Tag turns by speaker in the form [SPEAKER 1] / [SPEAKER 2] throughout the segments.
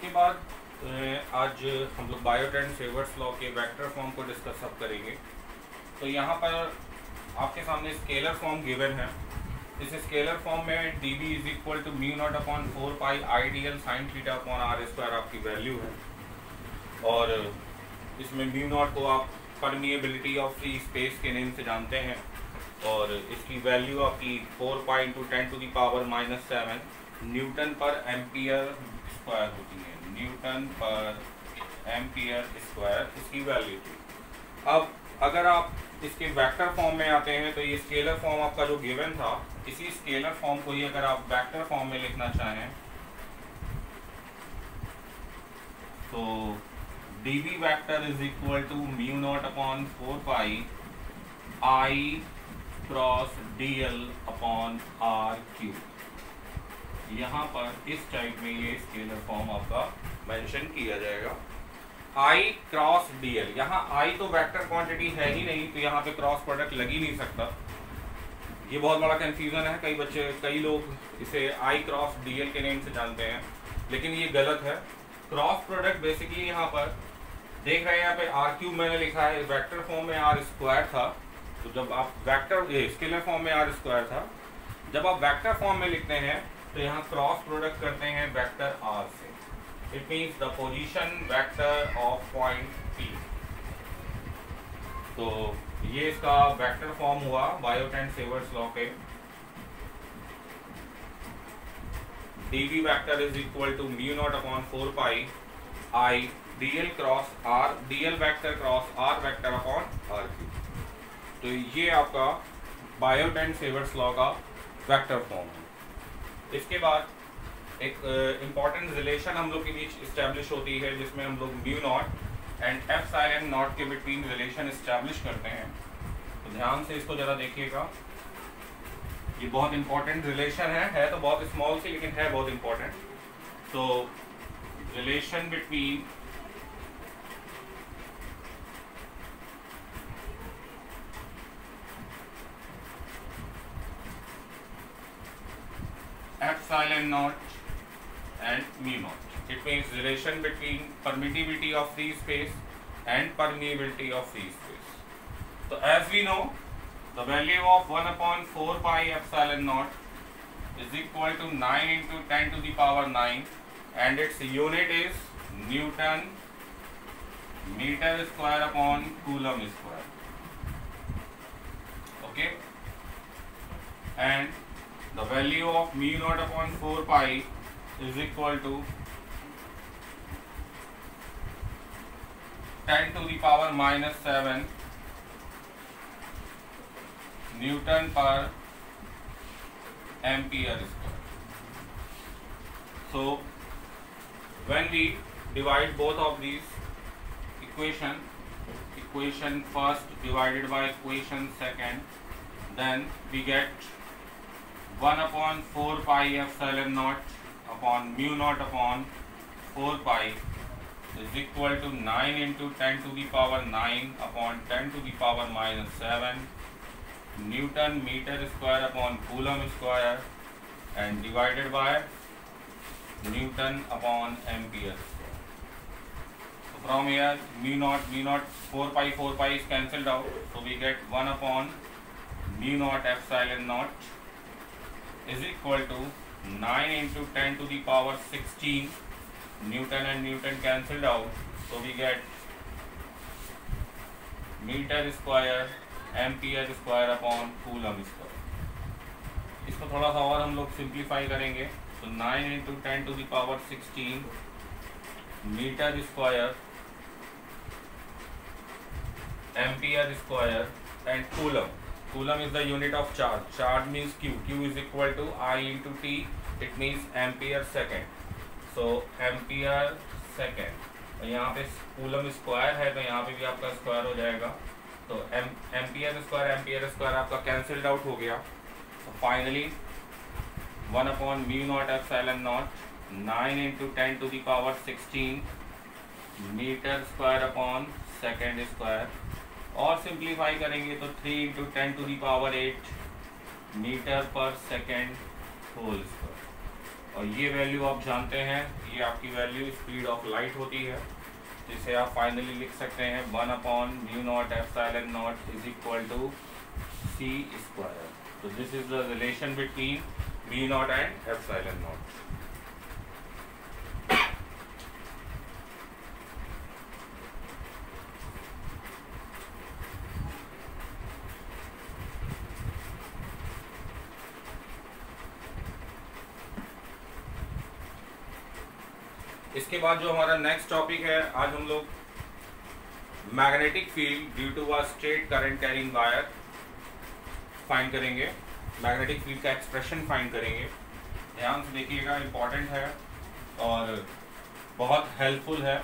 [SPEAKER 1] इसके बाद आज हम लोग बायोट-सेवर्ट्स लॉ के वेक्टर फॉर्म को डिस्कस अब करेंगे। तो यहाँ पर आपके सामने स्केलर फॉर्म गिवन है। इस स्केलर फॉर्म में D B is equal to mu naught upon 4 pi I D L sine theta upon R square आपकी वैल्यू है, और इसमें म्यू नॉट को आप परमिएबिलिटी ऑफ फ्री स्पेस के नेम से जानते हैं, और इसकी वैल्यू आपकी 4 pi into 10 to the power -7 newton per ampere square होती है। न्यूटन पर एम्पियर स्क्वायर इसकी वैल्यू थी। अब अगर आप इसके वेक्टर फॉर्म में आते हैं तो ये स्केलर फॉर्म आपका जो गिवन था, इसी स्केलर फॉर्म को ही अगर आप वेक्टर फॉर्म में लिखना चाहें तो D B vector is equal to mu naught upon 4 pi I cross D L upon R cube. यहाँ पर इस टाइप में ये स्केलर फॉर्म आपका मेंशन किया जाएगा। आई क्रॉस डी एल, यहाँ आई तो वेक्टर क्वांटिटी है ही नहीं, तो यहाँ पे क्रॉस प्रोडक्ट लग ही नहीं सकता। ये बहुत बड़ा कंफ्यूजन है, कई लोग इसे आई क्रॉस डी एल के नेम से जानते हैं, लेकिन ये गलत है। क्रॉस प्रोडक्ट बेसिकली यहाँ पर देख रहे हैं, यहाँ पे आर क्यूब मैंने लिखा है, वेक्टर फॉर्म में आर स्क्वायर था, तो जब आप स्केलर फॉर्म में आर स्क्वायर था, जब आप वेक्टर फॉर्म में लिखते हैं तो यहाँ क्रॉस प्रोडक्ट करते हैं वेक्टर आर से। It means the position vector of point P। तो ये इसका वेक्टर फॉर्म हुआ बायोट-सेवर्ट्स लॉ पे। dv vector is equal to mu naught upon 4 pi I dl cross r, dl vector cross r vector upon r cube. तो ये आपका Biot-Savart's law का vector form है। इसके बाद एक इम्पॉर्टेंट रिलेशन हम लोग के बीच इस्टेब्लिश होती है, जिसमें हम लोग mu naught and epsilon not के बिटवीन रिलेशन इस्टेब्लिश करते हैं। तो ध्यान से इसको ज़रा देखिएगा, ये बहुत इम्पॉर्टेंट रिलेशन है तो बहुत स्मॉल सी, लेकिन है बहुत इम्पॉर्टेंट। तो relation between epsilon naught and mu naught. It means relation between permittivity of free space and permeability of free space. So as we know, the value of 1 upon 4 pi epsilon naught is equal to 9 into 10 to the power 9, and its unit is Newton meter square upon coulomb square. Okay, and the value of mu naught upon 4 pi is equal to 10 to the power -7 Newton per ampere square. So when we divide both of these equation first divided by equation second, then we get 1 upon 4 pi epsilon naught upon mu naught upon 4 pi is equal to 9 into 10 to the power 9 upon 10 to the power -7 Newton meter square upon coulomb square, and divided by Newton upon ampere square. So from here mu naught 4 pi is cancelled out, so we get 1 upon mu naught epsilon naught is equal to 9 into 10 to the power 16 Newton and Newton cancelled out, so we get meter square ampere square upon coulomb square. इसको थोड़ा सा और हम लोग simplify करेंगे, तो 9 into 10 to the power 16 metre square ampere square and coulomb. Coulomb is the unit of charge. Charge means Q. Q is equal to I into T. It means ampere second. So ampere second. तो यहाँ पे coulomb square है, तो यहाँ पे भी आपका square हो जाएगा. तो एम्पियर स्क्वायर आपका कैंसिल्ड आउट हो गया. तो finally 1 upon mu naught epsilon naught 9 into 10 to the power 16 metre square upon second square, और सिंप्लीफाई करेंगे तो 3 into 10 to the power 8 metre per second whole square. और ये वैल्यू आप जानते हैं, ये आपकी वैल्यू स्पीड ऑफ लाइट होती है, जिसे आप फाइनली लिख सकते हैं 1/μ0 epsilon naught is equal to c square. तो this is the relation between μ0 and epsilon naught. इसके बाद जो हमारा नेक्स्ट टॉपिक है, आज हम लोग magnetic field due to a straight current carrying wire find करेंगे। मैग्नेटिक फील्ड का एक्सप्रेशन फाइंड करेंगे। ध्यान से देखिएगा, इम्पॉर्टेंट है और बहुत हेल्पफुल है।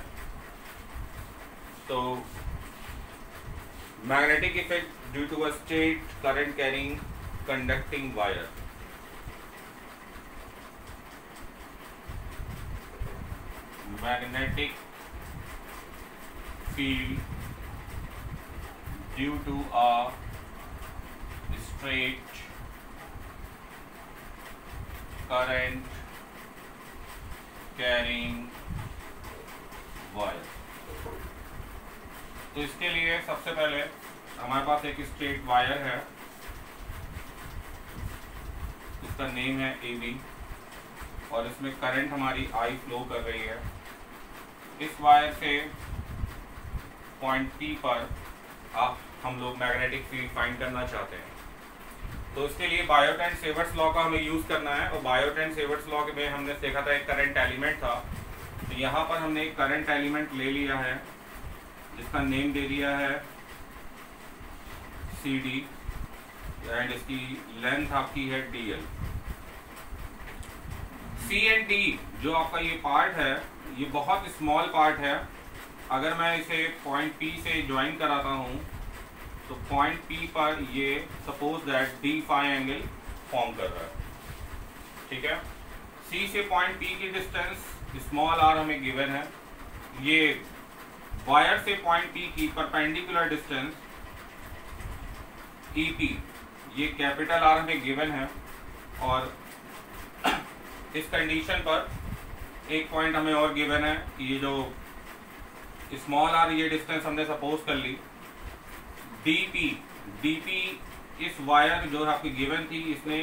[SPEAKER 1] तो magnetic effect due to a straight current carrying conducting wire. Magnetic field due to a straight current carrying wire। तो इसके लिए सबसे पहले हमारे पास एक स्ट्रेट वायर है, इसका नेम है AB और इसमें करंट हमारी I फ्लो कर रही है। इस वायर से पॉइंट P पर हम लोग मैग्नेटिक फील्ड फाइंड करना चाहते हैं। तो इसके लिए बायोट एंड सेवर्ट्स लॉ का हमें यूज़ करना है। और बायोट एंड सेवर्ट्स लॉ में हमने देखा था एक करंट एलिमेंट था। तो यहाँ पर हमने एक करंट एलिमेंट ले लिया है जिसका नेम दे दिया है CD एंड इसकी लेंथ आपकी है DL। C एंड D जो आपका ये पार्ट है, ये बहुत स्मॉल पार्ट है। अगर मैं इसे पॉइंट P से ज्वाइन कराता हूँ तो पॉइंट P पर ये suppose that D phi angle form कर रहा है। ठीक है, C से पॉइंट P की डिस्टेंस स्मॉल r हमें गिवन है। ये वायर से पॉइंट P की परपेंडिकुलर डिस्टेंस EP, ये कैपिटल R हमें गिवन है। और इस कंडीशन पर एक पॉइंट हमें और गिवन है, ये जो स्मॉल r ये डिस्टेंस हमने सपोज कर ली। DP इस वायर जो आपकी गिवन थी, इसने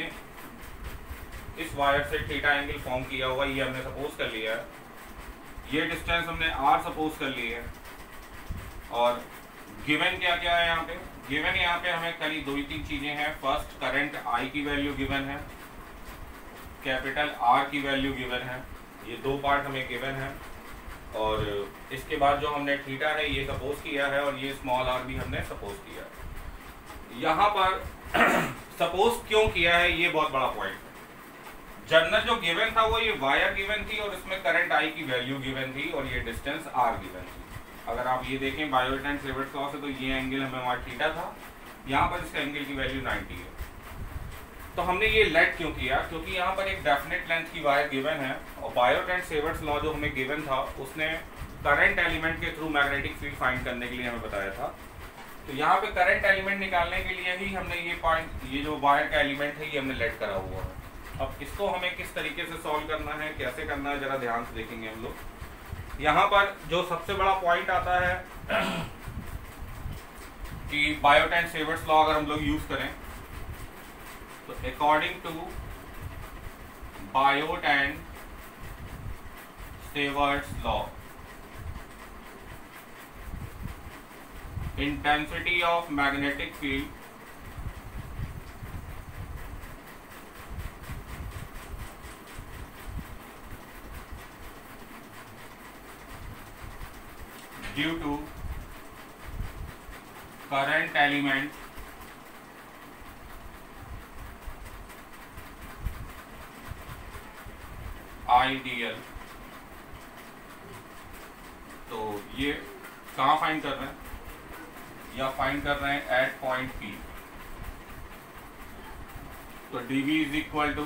[SPEAKER 1] इस वायर से थीटा एंगल फॉर्म किया हुआ, ये हमने सपोज कर लिया है। ये डिस्टेंस हमने r सपोज कर ली है। और गिवन क्या क्या है यहाँ पे? गिवन यहाँ पे हमें खाली दो ही तीन चीजें हैं। फर्स्ट, करंट I की वैल्यू गिवन है, कैपिटल R की वैल्यू गिवन है। ये दो पार्ट हमें गिवन है। और इसके बाद जो हमने थीटा है ये सपोज किया है और ये स्मॉल r भी हमने सपोज किया है। यहाँ पर सपोज क्यों किया है, ये बहुत बड़ा पॉइंट है। जनरल जो गिवन था वो ये वायर गिवन थी और इसमें करंट I की वैल्यू गिवन थी और ये डिस्टेंस R गिवन थी। अगर आप ये देखें बायोट एंड सेवर्ट्स लॉ से, तो ये एंगल हमें वहाँ थीटा था, यहाँ पर इसका एंगल की वैल्यू 90 है। तो हमने ये लेट क्यों किया? क्योंकि यहाँ पर एक डेफिनेट लेंथ की वायर गिवन है और बायोट एंड सेवर्ट्स लॉ जो हमें गिवन था उसने करंट एलिमेंट के थ्रू मैग्नेटिक फील्ड फाइंड करने के लिए हमें बताया था। तो यहाँ पे करंट एलिमेंट निकालने के लिए ही हमने ये पॉइंट, ये जो वायर का एलिमेंट है ये हमने लेट करा हुआ है। अब इसको हमें किस तरीके से सॉल्व करना है, कैसे करना है, जरा ध्यान से देखेंगे हम लोग। यहाँ पर जो सबसे बड़ा पॉइंट आता है कि बायोट एंड सेवर्ट्स लॉ अगर हम लोग यूज करें तो according to Biot and Savart's law, intensity of magnetic field due to current element IDL। तो ये कहाँ फाइंड कर रहे हैं? या फाइंड कर रहे हैं एट पॉइंट P। तो dV is equal to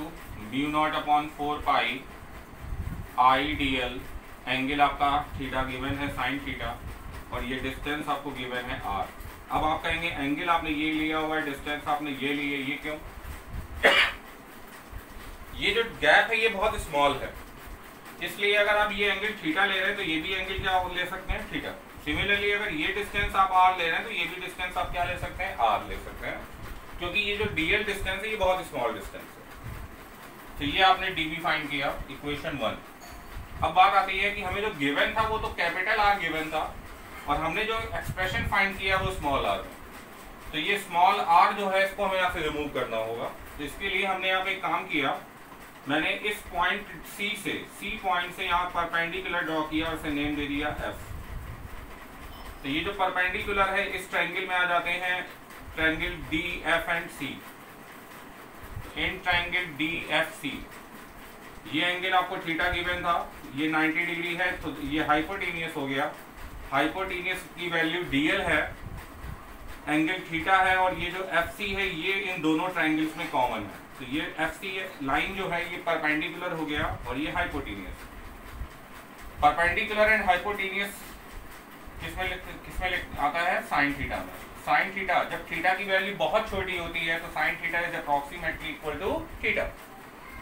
[SPEAKER 1] μ0/4 IDL। Angle आपका थीटा गिवन है, साइन थीटा, और ये डिस्टेंस आपको गिवन है R। अब आप कहेंगे एंगल आपने ये लिया हुआ है, डिस्टेंस आपने ये लिए, ये क्यों? ये जो गैप है ये बहुत स्मॉल है, इसलिए अगर आप ये एंगल थीटा ले रहे हैं तो ये भी एंगल क्या ले सकते हैं, थीटा। सिमिलरली अगर ये डिस्टेंस आप आर ले रहे हैं तो ये भी डिस्टेंस आप क्या ले सकते हैं, आर ले सकते हैं, क्योंकि ये जो डीएल डिस्टेंस है ये बहुत स्मॉल डिस्टेंस है। तो ये आपने डीबी फाइंड किया, इक्वेशन 1। अब बात आती है कि हमें जो गिवन था वो तो कैपिटल आर गिवन था, और हमने जो एक्सप्रेशन फाइंड किया वो स्मॉल आर में। तो ये स्मॉल आर जो है इसको हमें यहाँ से रिमूव करना होगा। तो इसके लिए हमने यहाँ पे एक काम किया, मैंने इस पॉइंट सी पॉइंट से यहाँ परपेंडिकुलर ड्रॉ किया और इसे नेम दे दिया एफ। तो ये जो परपेंडिकुलर है इस ट्रायंगल में आ जाते हैं triangle D F and C. In triangle D F C ये एंगल आपको थीटा गिवन था, ये 90 डिग्री है, तो ये हाइपोटेनियस हो गया। हाइपोटेनियस की वैल्यू डीएल है, एंगल थीटा है, और ये जो एफ सी है ये इन दोनों ट्रायंगल्स में कॉमन है। तो ये एफ सी लाइन जो है ये परपेंडिकुलर हो गया और ये हाइपोटेनियस। परपेंडिकुलर एंड हाइपोटेनियस किसमें आता है, साइन थीटा में। साइन थीटा जब थीटा की वैल्यू बहुत छोटी होती है तो sine theta is approximately equal to theta,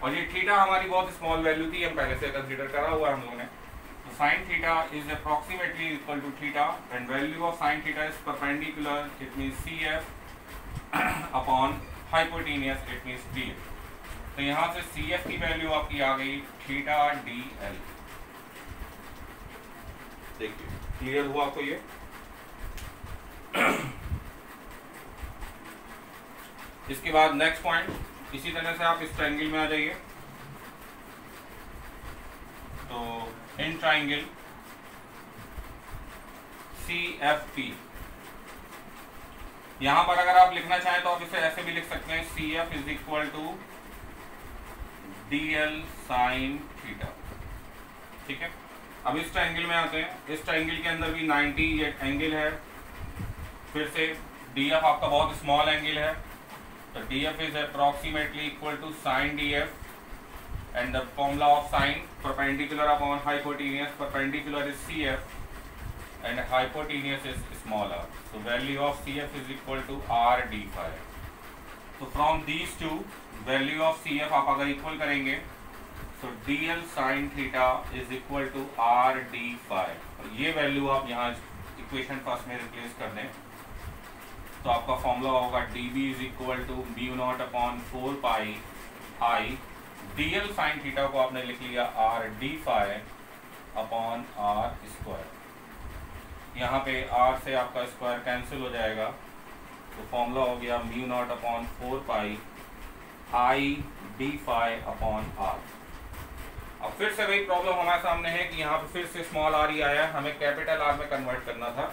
[SPEAKER 1] और ये थीटा हमारी बहुत स्मॉल वैल्यू थी, हम पहले से कंसीडर करा हुआ है हम लोगों ने। तो sine theta is approximately equal to theta and value of sine theta is perpendicular, it means C F upon hypotenuse, it means D F. तो यहाँ से सी एफ की वैल्यू आपकी आ गई थीटा डी एल। देखिए क्लियर हुआ आपको ये। इसके बाद नेक्स्ट पॉइंट इसी तरह से आप इस ट्रायंगल में आ जाइए। तो in triangle C F P, यहां पर अगर आप लिखना चाहें तो आप इसे ऐसे भी लिख सकते हैं, C F is equal to D L sine theta. ठीक है, अब इस ट्रायंगल में आते हैं। इस ट्रायंगल के अंदर भी 90 ये एंगल है, फिर से डी एफ आपका बहुत स्मॉल एंगल है, तो D F is approximately equal to sine D F and the formula of sine perpendicular upon hypotenuse, perpendicular is C F and hypotenuse is small R. So value of CF is equal to R d phi. तो from these two value of CF आप अगर equal करेंगे तो DL sin theta is equal to R d phi, और ये value आप यहाँ equation first में रिप्लेस कर दें तो आपका फॉर्मूला होगा dB is equal to mu naught upon 4 pi I DL sin theta को आपने लिख लिया R d phi upon R square। यहाँ पे r से आपका स्क्वायर कैंसिल हो जाएगा, तो फॉर्मूला हो गया mu naught upon 4 pi I D phi upon R. अब फिर से वही प्रॉब्लम हमारे सामने है कि यहाँ पे फिर से स्मॉल आर ही आया, हमें कैपिटल आर में कन्वर्ट करना था।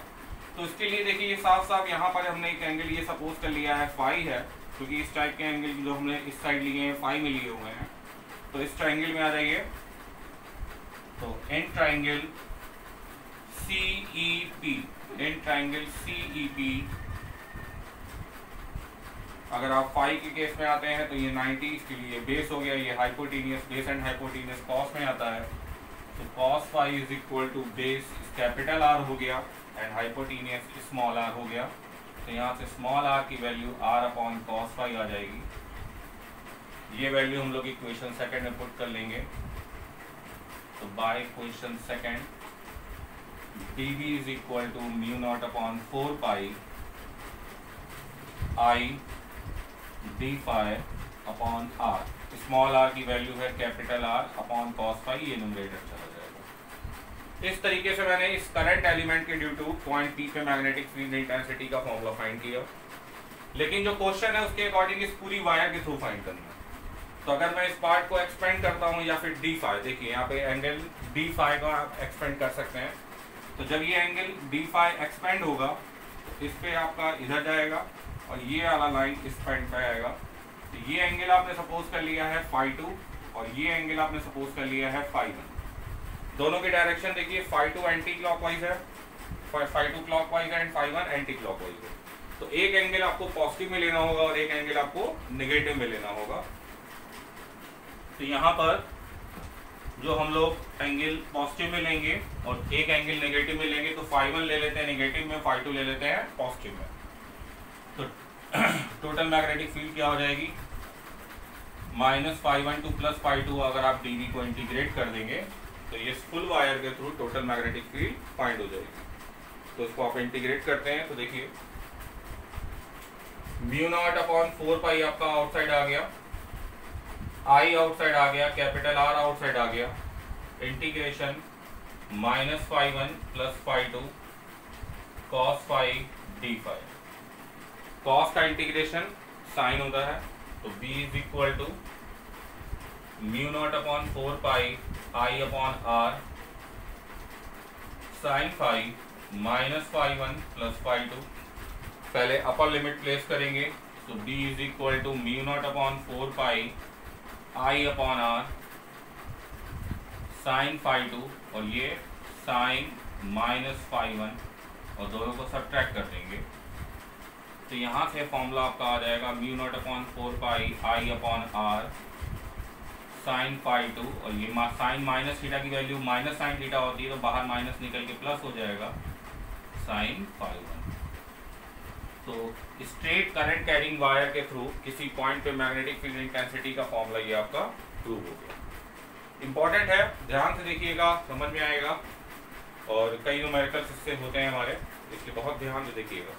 [SPEAKER 1] तो इसके लिए देखिए ये साफ साफ यहाँ पर हमने एक एंगल ये सपोज कर लिया है फाई है, क्योंकि इस टाइप के एंगल जो हमने इस साइड लिए हैं फाई में लिए हुए हैं। तो इस ट्राइंगल में आ जाइए, तो in triangle CEP, in triangle CEP अगर आप फाई के केस में आते हैं तो ये 90, इसके लिए बेस हो गया, ये hypotenuse, base and hypotenuse cos में आता है, तो cos phi is equal to base capital R हो गया एंड हाइपोटेनियस स्मॉल आर हो गया। तो यहाँ से स्मॉल आर की value r upon cos phi आ जाएगी। ये वैल्यू हम लोग इक्वेशन सेकंड में पुट कर लेंगे, तो by equation second dB is equal to mu naught upon 4 pi I d phi upon r। Small r की वैल्यू है capital R upon cos phi, ये न्यूमरेटर चला जाएगा। इस तरीके से मैंने इस करंट एलिमेंट के ड्यू टू पॉइंट P पे मैग्नेटिक फील्ड इंटेंसिटी का फॉर्मूला फाइंड किया, लेकिन जो क्वेश्चन है उसके अकॉर्डिंग इस पूरी वायर के थ्रू फाइंड करना है। तो अगर मैं इस पार्ट को एक्सपेंड करता हूँ या फिर d phi, देखिए यहाँ पे एंगल d phi का आप एक्सपेंड कर सकते हैं। तो जब ये एंगल d phi एक्सपेंड होगा तो इस पे आपका इधर जाएगा और ये वाला लाइन इस पॉइंट पे आएगा। तो ये एंगल आपने सपोज कर लिया है phi 2 और ये एंगल आपने सपोज कर लिया है phi 1। दोनों की डायरेक्शन देखिए, phi 2 एंटी क्लॉकवाइज है, phi 2 क्लॉकवाइज है एंड phi 1 एंटी क्लॉकवाइज है। तो एक एंगल आपको पॉजिटिव में लेना होगा और एक एंगल आपको नेगेटिव में लेना होगा। तो यहाँ पर जो हम लोग एंगल पॉजिटिव में लेंगे और एक एंगल नेगेटिव में लेंगे, तो phi 1 ले लेते हैं नेगेटिव में, phi 2 ले लेते हैं पॉजिटिव में। तो टोटल मैग्नेटिक फील्ड क्या हो जाएगी, -φ1 टू +φ2 अगर आप dv को इंटीग्रेट कर देंगे तो ये फुल वायर के through total magnetic field find हो जाएगी। तो इसको आप इंटीग्रेट करते हैं तो देखिए μ0/4π आपका आउटसाइड आ गया, I आउटसाइड आ गया, कैपिटल R आउटसाइड आ गया, इंटीग्रेशन -φ1 +φ2 cos φ d∅। कॉस का इंटीग्रेशन साइन होता है तो b is equal to μ0/4π I/R sin φ -φ1 +φ2। पहले अपर लिमिट प्लेस करेंगे तो b is equal to μ0/4π I/R sin φ2 और ये sin -φ1 और दोनों को सब्ट्रैक्ट कर देंगे तो यहाँ से फॉर्मूला आपका आ जाएगा μ0/4π I/R sin φ2 और ये साइन माइनस थीटा की वैल्यू माइनस साइन थीटा होती है तो बाहर माइनस निकल के प्लस हो जाएगा sin φ1। तो स्ट्रेट करंट कैरिंग वायर के थ्रू किसी पॉइंट पे मैग्नेटिक फील्ड इंटेंसिटी का फॉर्मूला ये आपका प्रूव हो गया। इंपॉर्टेंट है, ध्यान से देखिएगा, समझ में आएगा और कई न्यूमेरिकल्स इससे होते हैं हमारे, इसलिए बहुत ध्यान से देखिएगा।